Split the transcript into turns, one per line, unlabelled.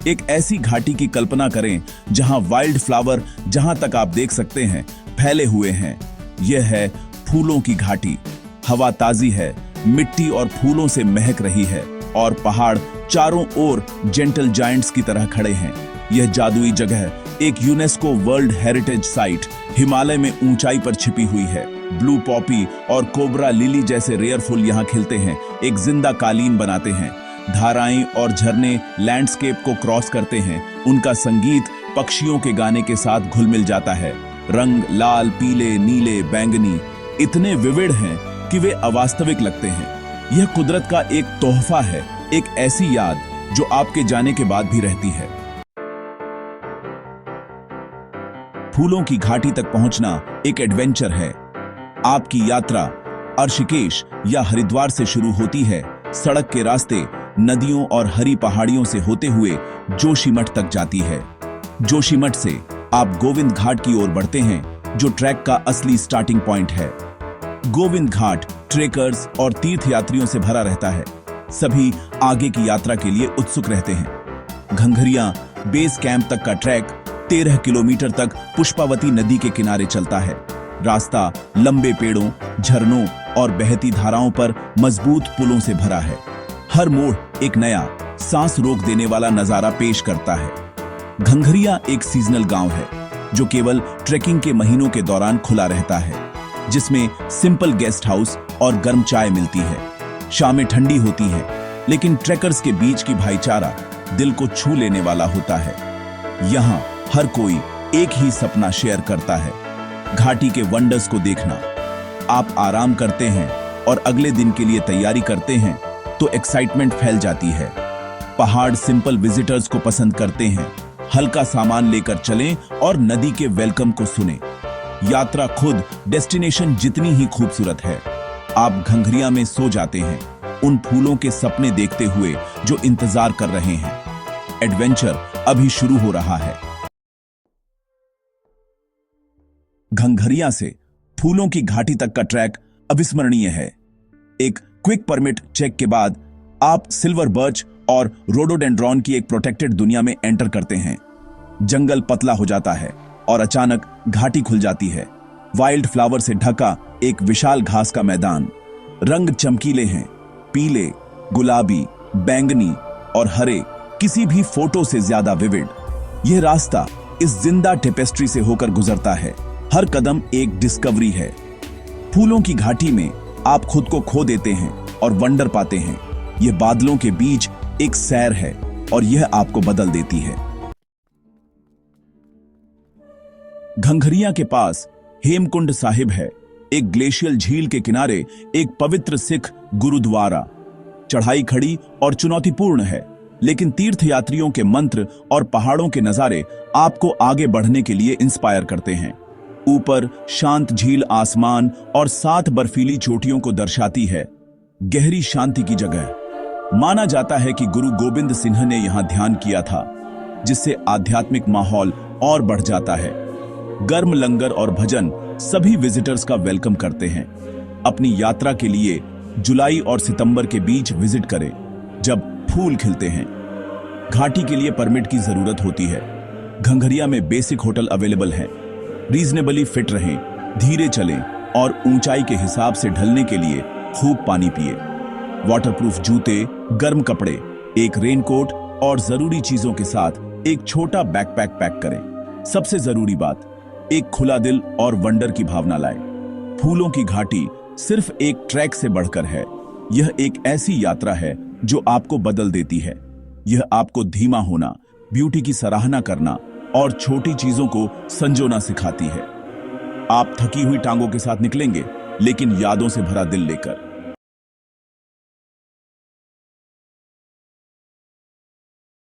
एक ऐसी घाटी की कल्पना करें जहां वाइल्ड फ्लावर जहां तक आप देख सकते हैं फैले हुए हैं। यह है फूलों की घाटी। हवा ताजी है, मिट्टी और फूलों से महक रही है और पहाड़ चारों ओर जेंटल जायंट्स की तरह खड़े हैं। यह जादुई जगह एक UNESCO world heritage site Himalaya में ऊंचाई पर छिपी हुई है। ब्लू पॉपी और कोबरा लिली जैसे रेयर फूल यहाँ खिलते हैं, एक जिंदा कालीन बनाते हैं। धाराएं और झरने लैंडस्केप को क्रॉस करते हैं, उनका संगीत पक्षियों के गाने के साथ घुल मिल जाता है। रंग लाल, पीले, नीले, बैंगनी इतने विविड हैं कि वे अवास्तविक लगते हैं। यह कुदरत का एक तोहफा है, एक ऐसी याद जो आपके जाने के बाद भी रहती है। फूलों की घाटी तक पहुंचना एक एडवेंचर है। आपकी यात्रा ऋषिकेश या हरिद्वार से शुरू होती है, सड़क के रास्ते नदियों और हरी पहाड़ियों से होते हुए जोशीमठ तक जाती है। जोशीमठ से आप गोविंद घाट की ओर बढ़ते हैं, जो ट्रैक का असली स्टार्टिंग पॉइंट है। गोविंद घाट ट्रेकर्स और तीर्थयात्रियों से भरा रहता है। सभी आगे की यात्रा के लिए उत्सुक रहते हैं। घंघरिया बेस कैंप तक का ट्रैक 13 किलोमीटर तक पुष्पावती नदी के किनारे चलता है। रास्ता लंबे पेड़ों, झरनों और बहती धाराओं पर मजबूत पुलों से भरा है। हर मोड़ एक नया सांस रोक देने वाला नजारा पेश करता है। घंघरिया एक सीजनल गांव है जो केवल ट्रेकिंग के महीनों के दौरान खुला रहता है, जिसमें सिंपल गेस्ट हाउस और गर्म चाय मिलती है। शामें ठंडी होती हैं, लेकिन ट्रेकर्स के बीच की भाईचारा दिल को छू लेने वाला होता है। यहाँ हर कोई एक ही सपना शेयर करता है, घाटी के वंडर्स को देखना। आप आराम करते हैं और अगले दिन के लिए तैयारी करते हैं तो एक्साइटमेंट फैल जाती है। पहाड़ सिंपल विजिटर्स को पसंद करते हैं। हल्का सामान लेकर चलें और नदी के वेलकम को सुनें। यात्रा खुद डेस्टिनेशन जितनी ही खूबसूरत है। आप घंघरिया में सो जाते हैं, उन फूलों के सपने देखते हुए जो इंतजार कर रहे हैं। एडवेंचर अभी शुरू हो रहा है। घंघरिया से फूलों की घाटी तक का ट्रैक अविस्मरणीय है। एक क्विक परमिट चेक के बाद आप सिल्वर बर्च और रोडोडेंड्रॉन की एक प्रोटेक्टेड दुनिया में एंटर करते हैं। जंगल पतला हो जाता है और अचानक घाटी खुल जाती है। वाइल्ड फ्लावर से ढका एक विशाल घास का मैदान। रंग चमकीले हैं, पीले, गुलाबी, बैंगनी और हरे, किसी भी फोटो से ज्यादा विविड। यह रास्ता इस जिंदा टेपेस्ट्री से होकर गुजरता है। हर कदम एक डिस्कवरी है। फूलों की घाटी में आप खुद को खो देते हैं और वंडर पाते हैं। यह बादलों के बीच एक सैर है और यह आपको बदल देती है। घंघरिया के पास हेमकुंड साहिब है, एक ग्लेशियल झील के किनारे एक पवित्र सिख गुरुद्वारा। चढ़ाई खड़ी और चुनौतीपूर्ण है, लेकिन तीर्थयात्रियों के मंत्र और पहाड़ों के नजारे आपको आगे बढ़ने के लिए इंस्पायर करते हैं। ऊपर शांत झील आसमान और 7 बर्फीली चोटियों को दर्शाती है। गहरी शांति की जगह। माना जाता है कि गुरु गोबिंद सिंह ने यहां ध्यान किया था, जिससे आध्यात्मिक माहौल और बढ़ जाता है। गर्म लंगर और भजन सभी विजिटर्स का वेलकम करते हैं। अपनी यात्रा के लिए जुलाई और सितंबर के बीच विजिट करें, जब फूल खिलते हैं। घाटी के लिए परमिट की जरूरत होती है। घंघरिया में बेसिक होटल अवेलेबल है। रीजनेबली फिट रहें, धीरे चलें और ऊंचाई के हिसाब से ढलने के लिए खूब पानी पिए। वाटरप्रूफ जूते, गर्म कपड़े, एक रेनकोट और जरूरी चीजों के साथ एक छोटा बैकपैक पैक करें। सबसे जरूरी बात, एक खुला दिल और वंडर की भावना लाएं। फूलों की घाटी सिर्फ एक ट्रैक से बढ़कर है। यह एक ऐसी यात्रा है जो आपको बदल देती है। यह आपको धीमा होना, ब्यूटी की सराहना करना और छोटी चीजों को संजोना सिखाती है। आप थकी हुई टांगों के साथ निकलेंगे, लेकिन यादों से भरा दिल लेकर।